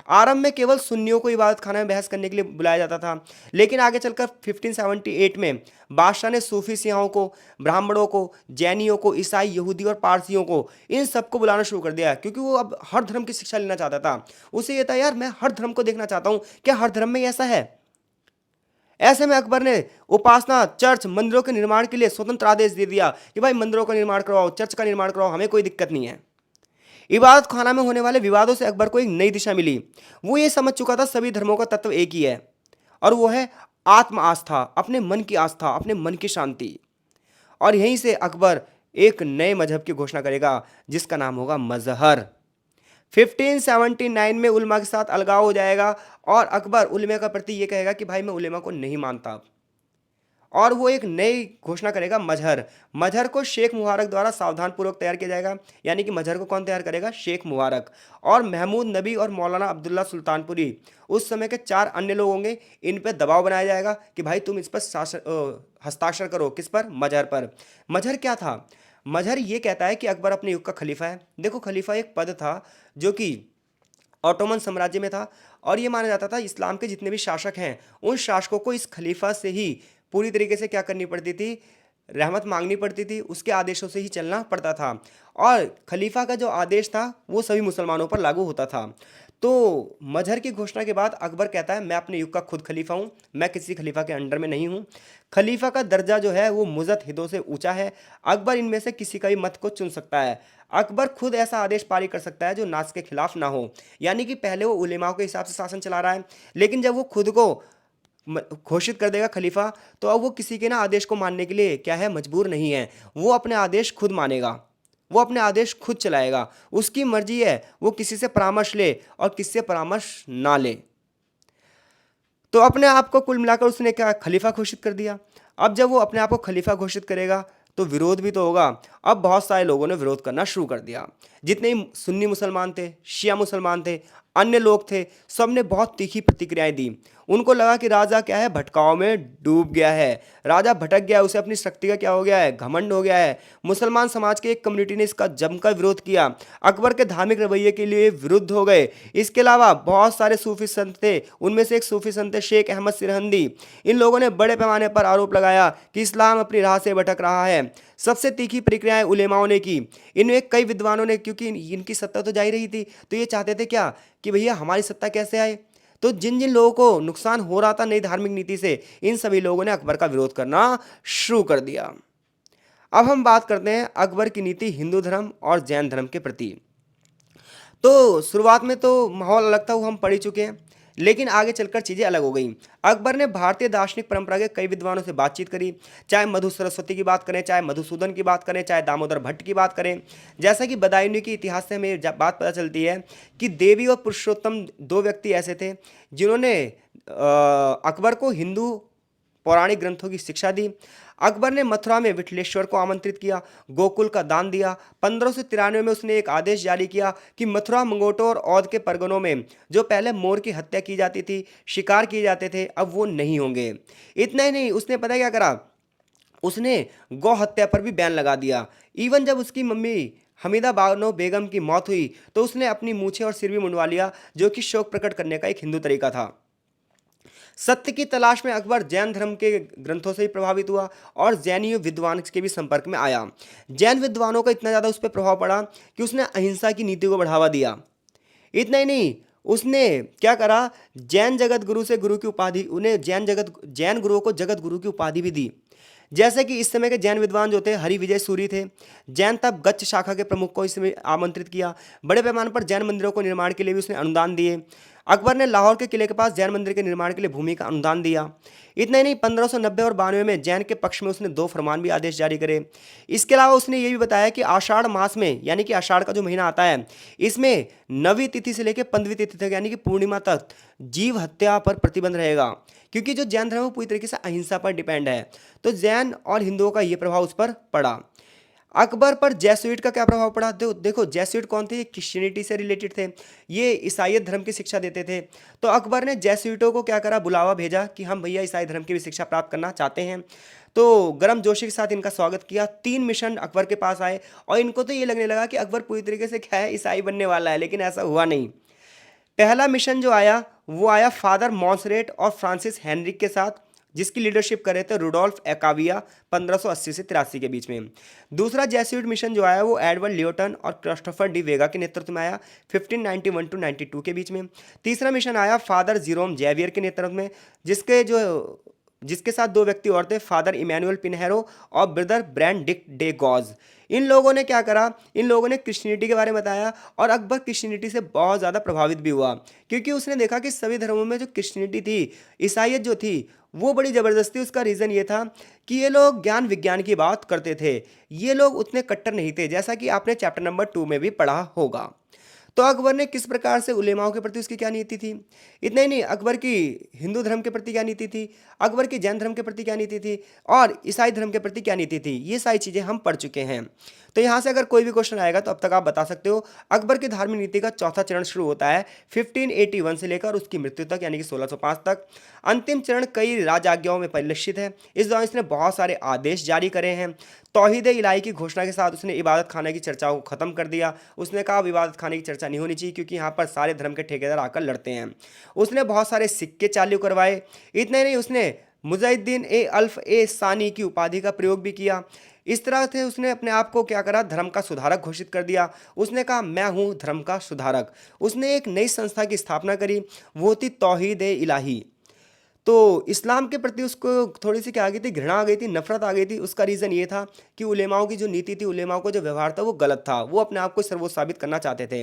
आरंभ में केवल सुन्नियों को इबादत खाना में बहस करने के लिए बुलाया जाता था, लेकिन आगे चलकर 1578 में बादशाह ने सूफी सियाहों को, ब्राह्मणों को, जैनियों को, ईसाई, यहूदी और पारसियों को, इन सबको बुलाना शुरू कर दिया, क्योंकि वो अब हर धर्म की शिक्षा लेना चाहता था। उसे ये था, यार मैं हर धर्म को देखना चाहता हूँ, क्या हर धर्म में ऐसा है। ऐसे में अकबर ने उपासना, चर्च, मंदिरों के निर्माण के लिए स्वतंत्र आदेश दे दिया कि भाई मंदिरों का निर्माण करवाओ, चर्च का निर्माण करवाओ, हमें कोई दिक्कत नहीं है। इबादत खाना में होने वाले विवादों से अकबर को एक नई दिशा मिली। वो ये समझ चुका था सभी धर्मों का तत्व एक ही है, और वो है आत्म आस्था, अपने मन की आस्था, अपने मन की शांति। और यहीं से अकबर एक नए मजहब की घोषणा करेगा, जिसका नाम होगा मजहर। 1579 में उलमा के साथ अलगाव हो जाएगा, और अकबर उलमा का प्रति ये कहेगा कि भाई मैं उलमा को नहीं मानता, और वो एक नई घोषणा करेगा, मजहर। मजहर को शेख मुबारक द्वारा सावधान पूर्वक तैयार किया जाएगा। यानी कि मजहर को कौन तैयार करेगा, शेख मुबारक। और महमूद नबी और मौलाना अब्दुल्ला सुल्तानपुरी, उस समय के 4 अन्य लोग होंगे। इन पर दबाव बनाया जाएगा कि भाई तुम इस पर हस्ताक्षर करो, किस पर, मजहर पर। मजहर क्या था, मजहर ये कहता है कि अकबर अपने युग का खलीफा है। देखो, खलीफा एक पद था जो कि ऑटोमन साम्राज्य में था, और ये माना जाता था इस्लाम के जितने भी शासक हैं, उन शासकों को इस खलीफा से ही पूरी तरीके से क्या करनी पड़ती थी, रहमत मांगनी पड़ती थी, उसके आदेशों से ही चलना पड़ता था। और खलीफा का जो आदेश था वो सभी मुसलमानों पर लागू होता था। तो मजहर की घोषणा के बाद अकबर कहता है, मैं अपने युग का खुद खलीफा हूँ, मैं किसी खलीफा के अंडर में नहीं हूँ। खलीफा का दर्जा जो है वो मुज़त हिदों से ऊंचा है। अकबर इनमें से किसी का भी मत को चुन सकता है। अकबर खुद ऐसा आदेश पारित कर सकता है जो नास के खिलाफ ना हो। यानी कि पहले वो उलेमाओं के हिसाब से शासन चला रहा है, लेकिन जब वो खुद को घोषित कर देगा खलीफा, तो अब वो किसी के ना आदेश को मानने के लिए क्या है, मजबूर नहीं है। वो अपने आदेश खुद मानेगा। वो अपने आदेश खुद चलाएगा, उसकी मर्जी है, वो किसी से परामर्श ले और किसी से परामर्श ना ले। तो अपने आप को कुल मिलाकर उसने क्या खलीफा घोषित कर दिया। अब जब वो अपने आप को खलीफा घोषित करेगा तो विरोध भी तो होगा। अब बहुत सारे लोगों ने विरोध करना शुरू कर दिया। जितने ही सुन्नी मुसलमान थे, शिया मुसलमान थे, अन्य लोग थे, सब ने बहुत तीखी प्रतिक्रियाएं दी। उनको लगा कि राजा क्या है, भटकाव में डूब गया है, राजा भटक गया है, उसे अपनी शक्ति का क्या हो गया है, घमंड हो गया है। मुसलमान समाज के एक कम्युनिटी ने इसका जमकर विरोध किया, अकबर के धार्मिक रवैये के लिए विरुद्ध हो गए। इसके अलावा बहुत सारे सूफी संत थे, उनमें से एक सूफी संत थे शेख अहमद सिरहंदी। इन लोगों ने बड़े पैमाने पर आरोप लगाया कि इस्लाम अपनी राह से भटक रहा है। सबसे तीखी प्रक्रियाएं उलेमाओं ने की। इनमें कई विद्वानों ने, क्योंकि इनकी सत्ता तो जा ही रही थी, तो ये चाहते थे क्या कि भैया हमारी सत्ता कैसे आए। तो जिन जिन लोगों को नुकसान हो रहा था नई धार्मिक नीति से, इन सभी लोगों ने अकबर का विरोध करना शुरू कर दिया। अब हम बात करते हैं अकबर की नीति हिंदू धर्म और जैन धर्म के प्रति। तो शुरुआत में तो माहौल अलग था, वो हम पढ़ ही चुके हैं, लेकिन आगे चलकर चीज़ें अलग हो गई। अकबर ने भारतीय दार्शनिक परंपरा के कई विद्वानों से बातचीत करी, चाहे मधु सरस्वती की बात करें, चाहे मधुसूदन की बात करें, चाहे दामोदर भट्ट की बात करें। जैसा कि बदायूं के इतिहास से हमें ये बात पता चलती है कि देवी और पुरुषोत्तम दो व्यक्ति ऐसे थे जिन्होंने अकबर को हिंदू पौराणिक ग्रंथों की शिक्षा दी। अकबर ने मथुरा में विठलेश्वर को आमंत्रित किया, गोकुल का दान दिया। 1593 में उसने एक आदेश जारी किया कि मथुरा, मंगोटो और औध के परगनों में जो पहले मोर की हत्या की जाती थी, शिकार किए जाते थे, अब वो नहीं होंगे। इतना ही नहीं, उसने पता क्या करा, उसने गौ हत्या पर भी बैन लगा दिया। इवन जब उसकी मम्मी हमीदा बानो बेगम की मौत हुई तो उसने अपनी मूछें और सिर भी मुंडवा लिया, जो कि शोक प्रकट करने का एक हिंदू तरीका था। सत्य की तलाश में अकबर जैन धर्म के ग्रंथों से ही प्रभावित हुआ और जैनीय विद्वान के भी संपर्क में आया। जैन विद्वानों का इतना ज़्यादा उस पर प्रभाव पड़ा कि उसने अहिंसा की नीति को बढ़ावा दिया। इतना ही नहीं, उसने क्या करा, जैन जगत गुरु से गुरु की उपाधि, उन्हें जैन गुरुओं को जगत गुरु की उपाधि भी दी। जैसे कि इस समय के जैन विद्वान जो थे हरि विजय सूरी थे। जैन तब गच्छ शाखा के प्रमुख को इसमें आमंत्रित किया। बड़े पैमाने पर जैन मंदिरों को निर्माण के लिए भी उसने अनुदान दिए। अकबर ने लाहौर के किले के पास जैन मंदिर के निर्माण के लिए भूमि का अनुदान दिया। इतना ही नहीं, 1590 और 92 में जैन के पक्ष में उसने 2 फरमान भी आदेश जारी करे। इसके अलावा उसने ये भी बताया कि आषाढ़ मास में, यानी कि आषाढ़ का जो महीना आता है, इसमें नवी तिथि से लेकर 15वीं तिथि तक, यानी कि पूर्णिमा तक जीव हत्या पर प्रतिबंध रहेगा, क्योंकि जो जैन धर्म है वो पूरी तरीके से अहिंसा पर डिपेंड है। तो जैन और हिंदुओं का ये प्रभाव उस पर पड़ा। अकबर पर जैसुइट का क्या प्रभाव पड़ा, देखो जैसुइट कौन थे, ये क्रिश्चियनिटी से रिलेटेड थे, ये ईसाईयत धर्म की शिक्षा देते थे। तो अकबर ने जैसुइटों को क्या करा, बुलावा भेजा कि हम भैया ईसाई धर्म की भी शिक्षा प्राप्त करना चाहते हैं। तो गर्म जोशी के साथ इनका स्वागत किया। 3 मिशन अकबर के पास आए और इनको तो ये लगने लगा कि अकबर पूरी तरीके से क्या है, ईसाई बनने वाला है, लेकिन ऐसा हुआ नहीं। पहला मिशन जो आया वो आया फादर मॉन्सरेट और फ्रांसिस हेनरिक के साथ, जिसकी लीडरशिप कर रहे थे रुडोल्फ एकाविया 1580 से 83 के बीच में। दूसरा जेsuit मिशन जो आया वो एडवर्ड लियोटन और क्रिस्टोफर डी वेगा के नेतृत्व में आया 1591 टू 92 के बीच में। तीसरा मिशन आया फादर जीरोम जेवियर के नेतृत्व में, जिसके साथ 2 व्यक्ति और थे, फादर इमैनुअल पिनहेरो और ब्रदर ब्रैंडिक्ट डे गॉज। इन लोगों ने क्या करा, इन लोगों ने क्रिश्चियनिटी के बारे में बताया और अकबर क्रिश्चियनिटी से बहुत ज़्यादा प्रभावित भी हुआ, क्योंकि उसने देखा कि सभी धर्मों में जो क्रिश्चियनिटी थी, ईसाईयत जो थी, वो बड़ी ज़बरदस्ती। उसका रीज़न ये था कि ये लोग ज्ञान विज्ञान की बात करते थे, ये लोग उतने कट्टर नहीं थे, जैसा कि आपने चैप्टर नंबर 2 में भी पढ़ा होगा। तो अकबर ने किस प्रकार से उलेमाओं के प्रति उसकी क्या नीति थी, इतना ही नहीं, अकबर की हिंदू धर्म के प्रति क्या नीति थी, अकबर की जैन धर्म के प्रति क्या नीति थी और ईसाई धर्म के प्रति क्या नीति थी, ये सारी चीज़ें हम पढ़ चुके हैं। तो यहाँ से अगर कोई भी क्वेश्चन आएगा तो अब तक आप बता सकते हो। अकबर की धार्मिक नीति का चौथा चरण शुरू होता है 1581 से लेकर उसकी मृत्यु तक, यानी कि 1605 तक। अंतिम चरण कई राजआज्ञाओं में परिलक्षित है। इस दौरान इसने बहुत सारे आदेश जारी करे हैं। तौहीद इलाही की घोषणा के साथ उसने इबादत खाना की चर्चा को खत्म कर दिया। उसने कहा अब इबादत खाने की चर्चा नहीं होनी चाहिए, क्योंकि यहाँ पर सारे धर्म के ठेकेदार आकर लड़ते हैं। उसने बहुत सारे सिक्के चालू करवाए। इतने नहीं, उसने मुजाहिद्दीन ए अल्फ ए सानी की उपाधि का प्रयोग भी किया। इस तरह से उसने अपने आप को क्या करा, धर्म का सुधारक घोषित कर दिया। उसने कहा मैं हूँ धर्म का सुधारक। उसने एक नई संस्था की स्थापना करी, वो थी तौहीद ए इलाही। तो इस्लाम के प्रति उसको थोड़ी सी क्या आ गई थी, घृणा आ गई थी, नफरत आ गई थी। उसका रीज़न ये था कि उलेमाओं की जो नीति थी, उलेमाओं का जो व्यवहार था वो गलत था, वो अपने आप को सर्वोच्च साबित करना चाहते थे।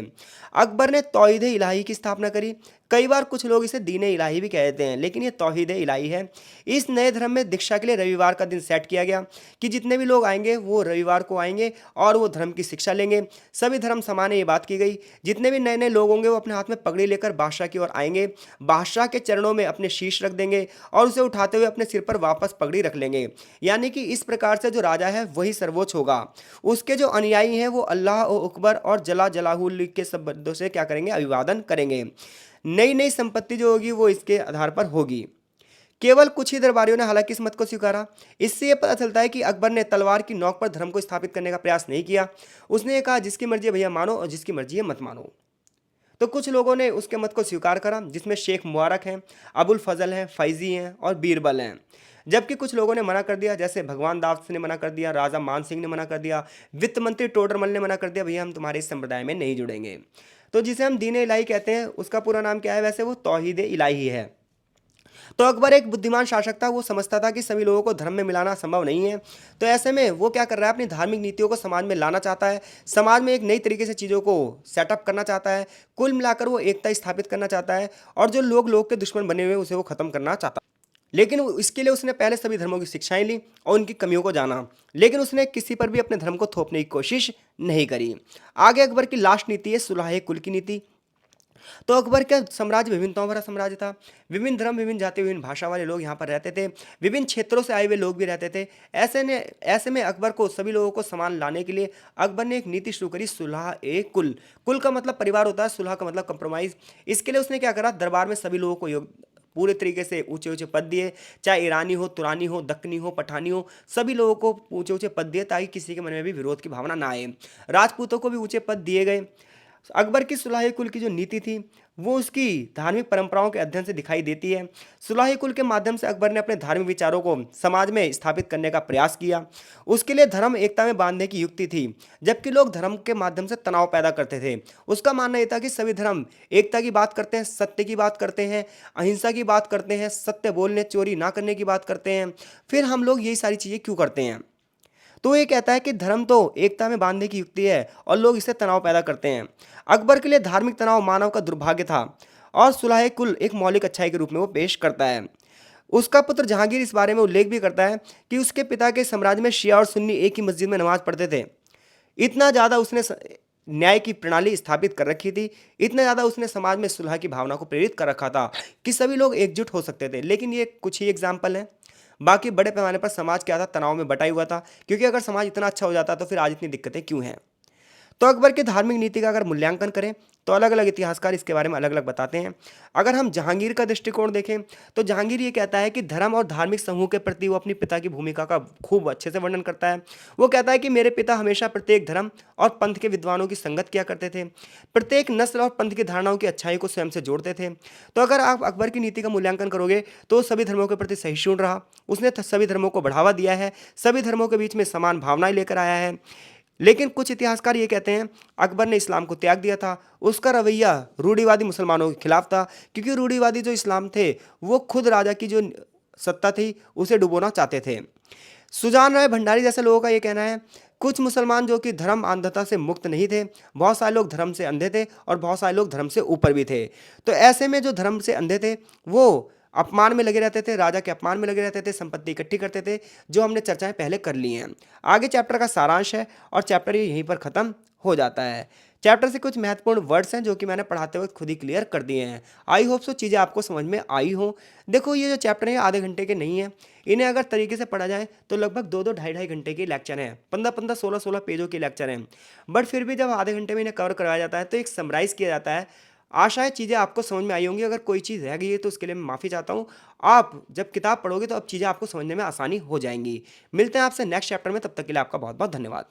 अकबर ने तौहीद इलाही की स्थापना करी। कई बार कुछ लोग इसे दीन इलाही भी कहते हैं, लेकिन ये तौहीद इलाही है। इस नए धर्म में दीक्षा के लिए रविवार का दिन सेट किया गया कि जितने भी लोग आएंगे वो रविवार को आएंगे और वो धर्म की शिक्षा लेंगे। सभी धर्म समान है, ये बात की गई। जितने भी नए नए लोग होंगे वो अपने हाथ में पगड़ी लेकर बादशाह की ओर आएंगे, बादशाह के चरणों में अपने शीश रख देंगे और उसे उठाते हुए अपने सिर पर वापस पगड़ी रख लेंगे। यानी कि इस प्रकार से जो राजा है वही सर्वोच्च होगा। उसके जो अनुयायी हैं वो अल्लाह अकबर और जला जलाहुल के शब्दों से क्या करेंगे, अभिवादन करेंगे। नई नई संपत्ति जो होगी वो इसके आधार पर होगी। केवल कुछ ही दरबारियों ने हालांकि इस मत को स्वीकारा। इससे यह पता चलता है कि अकबर ने तलवार की नोक पर धर्म को स्थापित करने का प्रयास नहीं किया। उसने ये कहा जिसकी मर्जी है भैया मानो और जिसकी मर्जी है मत मानो। तो कुछ लोगों ने उसके मत को स्वीकार करा, जिसमें शेख मुबारक हैं, अबुल फजल हैं, फैजी हैं और बीरबल हैं। जबकि कुछ लोगों ने मना कर दिया, जैसे भगवान दास ने मना कर दिया, राजा मान सिंह ने मना कर दिया, वित्त मंत्री टोडरमल ने मना कर दिया, भैया हम तुम्हारे इस संप्रदाय में नहीं जुड़ेंगे। तो जिसे हम दीन इलाही कहते हैं उसका पूरा नाम क्या है, वैसे वो तौहीद इलाही है। तो अकबर एक बुद्धिमान शासक था, वो समझता था कि सभी लोगों को धर्म में मिलाना संभव नहीं है। तो ऐसे में वो क्या कर रहा है, अपनी धार्मिक नीतियों को समाज में लाना चाहता है, समाज में एक नई तरीके से चीज़ों को सेटअप करना चाहता है। कुल मिलाकर वो एकता स्थापित करना चाहता है और जो लोग के दुश्मन बने हुए उसे वो खत्म करना चाहता है। लेकिन इसके लिए उसने पहले सभी धर्मों की शिक्षाएं ली और उनकी कमियों को जाना, लेकिन उसने किसी पर भी अपने धर्म को थोपने की कोशिश नहीं करी। आगे अकबर की लास्ट नीति है सुलह कुल की नीति। तो अकबर का साम्राज्य विभिन्नताओं भरा साम्राज्य था। विभिन्न धर्म, विभिन्न जाति, विभिन्न भाषा वाले लोग यहाँ पर रहते थे। विभिन्न क्षेत्रों से आए हुए लोग भी रहते थे। ऐसे में अकबर को सभी लोगों को समान लाने के लिए अकबर ने एक नीति शुरू करी, सुलह ए कुल। कुल का मतलब परिवार होता है, सुलह का मतलब कंप्रोमाइज। इसके लिए उसने क्या करा, दरबार में सभी लोगों को पूरे तरीके से ऊंचे ऊंचे पद दिए, चाहे ईरानी हो, तुरानी हो, दक्कनी हो, पठानी हो, सभी लोगों को ऊंचे ऊंचे पद दिए ताकि किसी के मन में भी विरोध की भावना ना आए। राजपूतों को भी ऊंचे पद दिए गए। अकबर की सुलह कुल की जो नीति थी वो उसकी धार्मिक परंपराओं के अध्ययन से दिखाई देती है। सुलह कुल के माध्यम से अकबर ने अपने धार्मिक विचारों को समाज में स्थापित करने का प्रयास किया। उसके लिए धर्म एकता में बांधने की युक्ति थी, जबकि लोग धर्म के माध्यम से तनाव पैदा करते थे। उसका मानना यह था कि सभी धर्म एकता की बात करते हैं, सत्य की बात करते हैं, अहिंसा की बात करते हैं, सत्य बोलने चोरी ना करने की बात करते हैं। फिर हम लोग यही सारी चीज़ें क्यों करते हैं? तो ये कहता है कि धर्म तो एकता में बांधने की युक्ति है और लोग इससे तनाव पैदा करते हैं। अकबर के लिए धार्मिक तनाव मानव का दुर्भाग्य था और सुलह कुल एक मौलिक अच्छाई के रूप में वो पेश करता है। उसका पुत्र जहांगीर इस बारे में उल्लेख भी करता है कि उसके पिता के साम्राज्य में शिया और सुन्नी एक ही मस्जिद में नमाज पढ़ते थे। इतना ज़्यादा उसने न्याय की प्रणाली स्थापित कर रखी थी, इतना ज़्यादा उसने समाज में सुलह की भावना को प्रेरित कर रखा था कि सभी लोग एकजुट हो सकते थे। लेकिन ये कुछ ही एग्जाम्पल हैं, बाकी बड़े पैमाने पर समाज क्या था, तनाव में बटा हुआ था। क्योंकि अगर समाज इतना अच्छा हो जाता तो फिर आज इतनी दिक्कतें क्यों हैं। तो अकबर की धार्मिक नीति का अगर मूल्यांकन करें तो अलग अलग इतिहासकार इसके बारे में अलग अलग बताते हैं। अगर हम जहांगीर का दृष्टिकोण देखें तो जहांगीर ये कहता है कि धर्म और धार्मिक समूह के प्रति वो अपनी पिता की भूमिका का खूब अच्छे से वर्णन करता है। वो कहता है कि मेरे पिता हमेशा प्रत्येक धर्म और पंथ के विद्वानों की संगत किया करते थे, प्रत्येक नस्ल और पंथ की धारणाओं की अच्छाई को स्वयं से जोड़ते थे। तो अगर आप अकबर की नीति का मूल्यांकन करोगे तो सभी धर्मों के प्रति सहिष्णु रहा, उसने सभी धर्मों को बढ़ावा दिया है, सभी धर्मों के बीच में समान भावनाएं लेकर आया है। लेकिन कुछ इतिहासकार ये कहते हैं अकबर ने इस्लाम को त्याग दिया था। उसका रवैया रूढ़िवादी मुसलमानों के खिलाफ था, क्योंकि रूढ़िवादी जो इस्लाम थे वो खुद राजा की जो सत्ता थी उसे डुबोना चाहते थे। सुजान राय भंडारी जैसे लोगों का ये कहना है कुछ मुसलमान जो कि धर्म अंधता से मुक्त नहीं थे, बहुत सारे लोग धर्म से अंधे थे और बहुत सारे लोग धर्म से ऊपर भी थे। तो ऐसे में जो धर्म से अंधे थे वो अपमान में लगे रहते थे, राजा के अपमान में लगे रहते थे, संपत्ति इकट्ठी करते थे, जो हमने चर्चाएं पहले कर ली हैं। आगे चैप्टर का सारांश है और चैप्टर ये यहीं पर ख़त्म हो जाता है। चैप्टर से कुछ महत्वपूर्ण वर्ड्स हैं जो कि मैंने पढ़ाते वक्त खुद ही क्लियर कर दिए हैं। आई होप सो चीज़ें आपको समझ में आई हो। देखो ये जो चैप्टर है आधे घंटे के नहीं है, इन्हें अगर तरीके से पढ़ा जाए तो लगभग 2-2 ढाई-ढाई घंटे के लेक्चर हैं, 15-15 16-16 पेजों के लेक्चर हैं। बट फिर भी जब आधे घंटे में इन्हें कवर करवाया जाता है तो एक समराइज़ किया जाता है। आशा है चीज़ें आपको समझ में आई होंगी। अगर कोई चीज़ रह गई है तो उसके लिए मैं माफ़ी चाहता हूँ। आप जब किताब पढ़ोगे तो अब चीज़ें आपको समझने में आसानी हो जाएंगी। मिलते हैं आपसे नेक्स्ट चैप्टर में, तब तक के लिए आपका बहुत बहुत धन्यवाद।